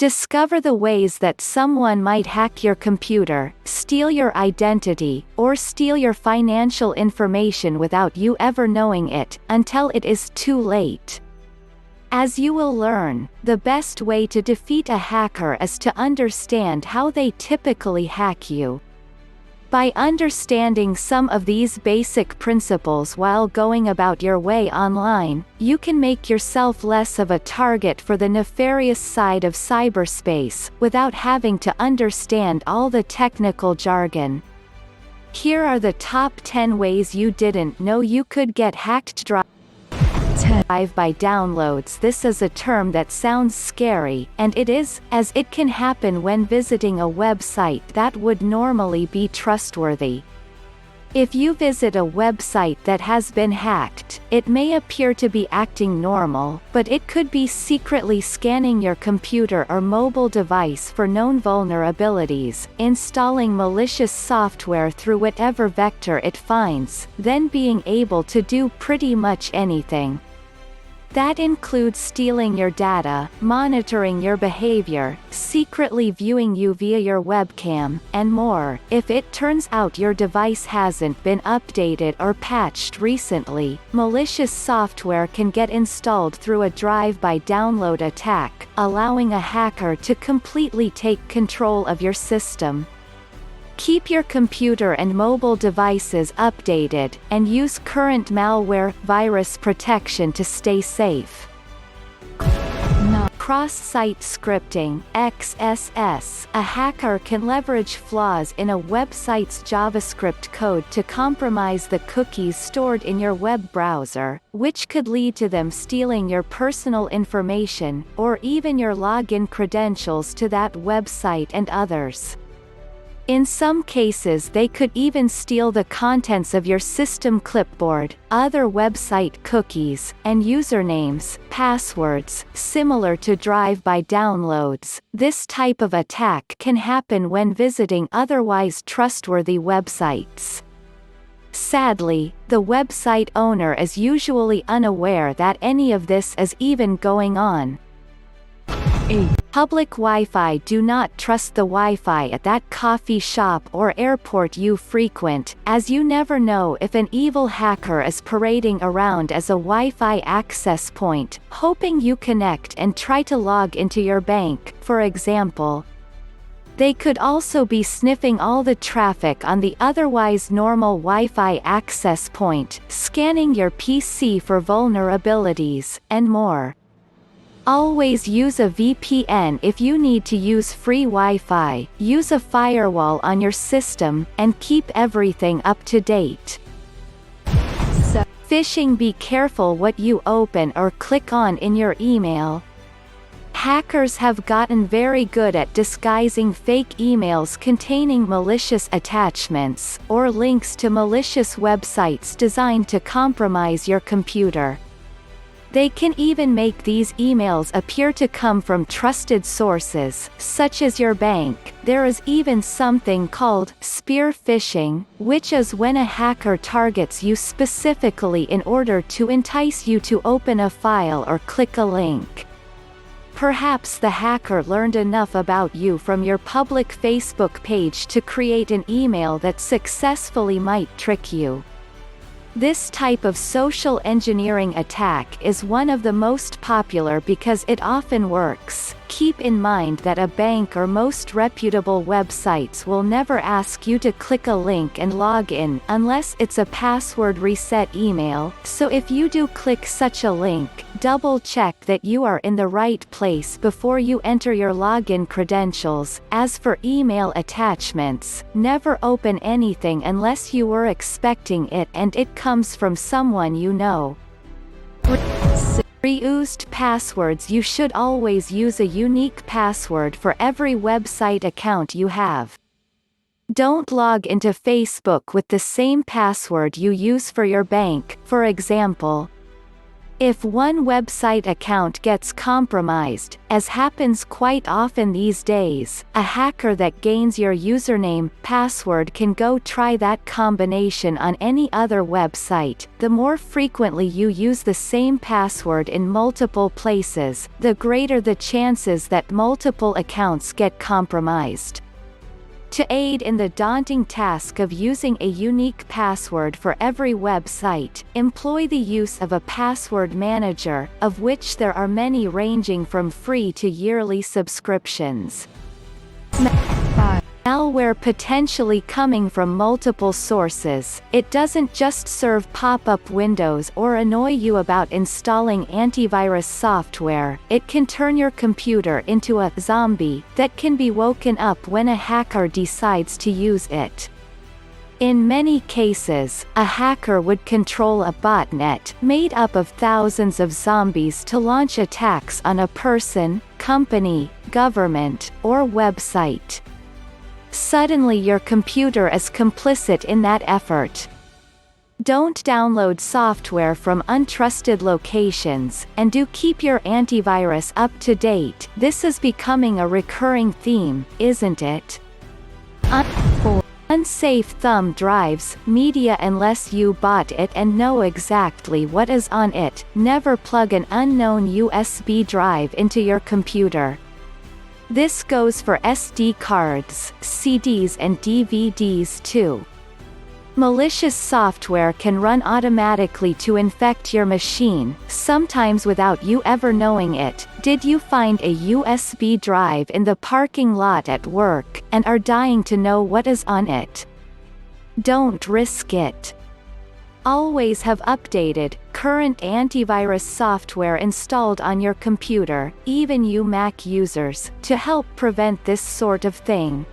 Discover the ways that someone might hack your computer, steal your identity, or steal your financial information without you ever knowing it, until it is too late. As you will learn, the best way to defeat a hacker is to understand how they typically hack you. By understanding some of these basic principles while going about your way online, you can make yourself less of a target for the nefarious side of cyberspace, without having to understand all the technical jargon. Here are the top 10 ways you didn't know you could get hacked. Drive-by downloads. This is a term that sounds scary, and it is, as it can happen when visiting a website that would normally be trustworthy. If you visit a website that has been hacked, it may appear to be acting normal, but it could be secretly scanning your computer or mobile device for known vulnerabilities, installing malicious software through whatever vector it finds, then being able to do pretty much anything. That includes stealing your data, monitoring your behavior, secretly viewing you via your webcam, and more. If it turns out your device hasn't been updated or patched recently, malicious software can get installed through a drive-by download attack, allowing a hacker to completely take control of your system. Keep your computer and mobile devices updated, and use current malware virus protection to stay safe. Cross-site scripting (XSS). A hacker can leverage flaws in a website's JavaScript code to compromise the cookies stored in your web browser, which could lead to them stealing your personal information, or even your login credentials to that website and others. In some cases they could even steal the contents of your system clipboard, other website cookies, and usernames, passwords, similar to drive-by downloads. This type of attack can happen when visiting otherwise trustworthy websites. Sadly, the website owner is usually unaware that any of this is even going on. Public Wi-Fi. Do not trust the Wi-Fi at that coffee shop or airport you frequent, as you never know if an evil hacker is parading around as a Wi-Fi access point, hoping you connect and try to log into your bank, for example. They could also be sniffing all the traffic on the otherwise normal Wi-Fi access point, scanning your PC for vulnerabilities, and more. Always use a VPN if you need to use free Wi-Fi, use a firewall on your system, and keep everything up to date. Phishing. Be careful what you open or click on in your email. Hackers have gotten very good at disguising fake emails containing malicious attachments, or links to malicious websites designed to compromise your computer. They can even make these emails appear to come from trusted sources, such as your bank. There is even something called spear phishing, which is when a hacker targets you specifically in order to entice you to open a file or click a link. Perhaps the hacker learned enough about you from your public Facebook page to create an email that successfully might trick you. This type of social engineering attack is one of the most popular because it often works. Keep in mind that a bank or most reputable websites will never ask you to click a link and log in unless it's a password reset email, so if you do click such a link, double-check that you are in the right place before you enter your login credentials. As for email attachments, never open anything unless you were expecting it and it comes from someone you know. Reused passwords. You should always use a unique password for every website account you have. Don't log into Facebook with the same password you use for your bank, for example. If one website account gets compromised, as happens quite often these days, a hacker that gains your username, password can go try that combination on any other website. The more frequently you use the same password in multiple places, the greater the chances that multiple accounts get compromised. To aid in the daunting task of using a unique password for every website, employ the use of a password manager, of which there are many ranging from free to yearly subscriptions. Malware potentially coming from multiple sources. It doesn't just serve pop-up windows or annoy you about installing antivirus software. It can turn your computer into a zombie that can be woken up when a hacker decides to use it. In many cases, a hacker would control a botnet made up of thousands of zombies to launch attacks on a person, company, government, or website. Suddenly your computer is complicit in that effort. Don't download software from untrusted locations, and do keep your antivirus up to date. This is becoming a recurring theme, isn't it? Unsafe thumb drives, media unless you bought it and know exactly what is on it. Never plug an unknown USB drive into your computer. This goes for SD cards, CDs and DVDs too. Malicious software can run automatically to infect your machine, sometimes without you ever knowing it. Did you find a USB drive in the parking lot at work, and are dying to know what is on it? Don't risk it. Always have updated, current antivirus software installed on your computer, even you Mac users, to help prevent this sort of thing.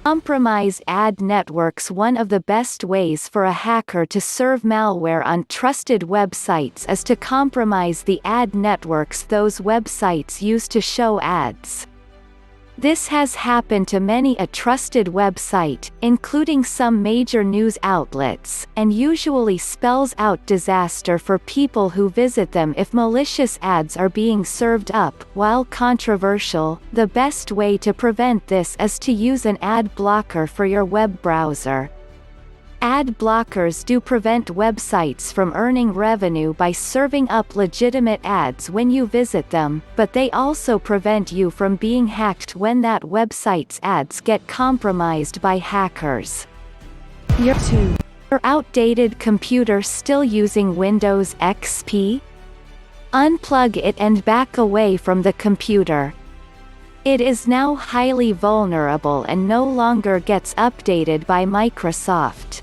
Compromise ad networks. One of the best ways for a hacker to serve malware on trusted websites is to compromise the ad networks those websites use to show ads. This has happened to many a trusted website, including some major news outlets, and usually spells out disaster for people who visit them if malicious ads are being served up. While controversial, the best way to prevent this is to use an ad blocker for your web browser. Ad blockers do prevent websites from earning revenue by serving up legitimate ads when you visit them, but they also prevent you from being hacked when that website's ads get compromised by hackers. Your outdated computer still using Windows XP? Unplug it and back away from the computer. It is now highly vulnerable and no longer gets updated by Microsoft.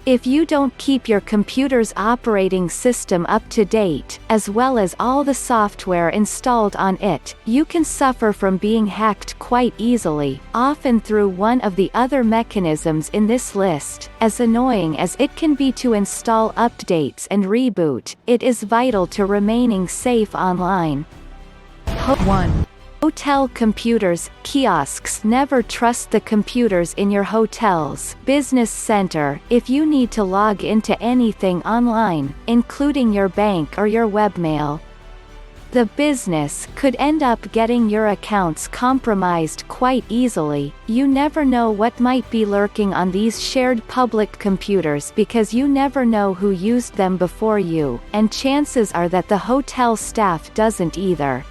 If you don't keep your computer's operating system up to date, as well as all the software installed on it, you can suffer from being hacked quite easily, often through one of the other mechanisms in this list. As annoying as it can be to install updates and reboot, it is vital to remaining safe online. 1. Hotel computers. Kiosks. Never trust the computers in your hotel's business center. If you need to log into anything online, including your bank or your webmail, the business could end up getting your accounts compromised quite easily. You never know what might be lurking on these shared public computers because you never know who used them before you, and chances are that the hotel staff doesn't either.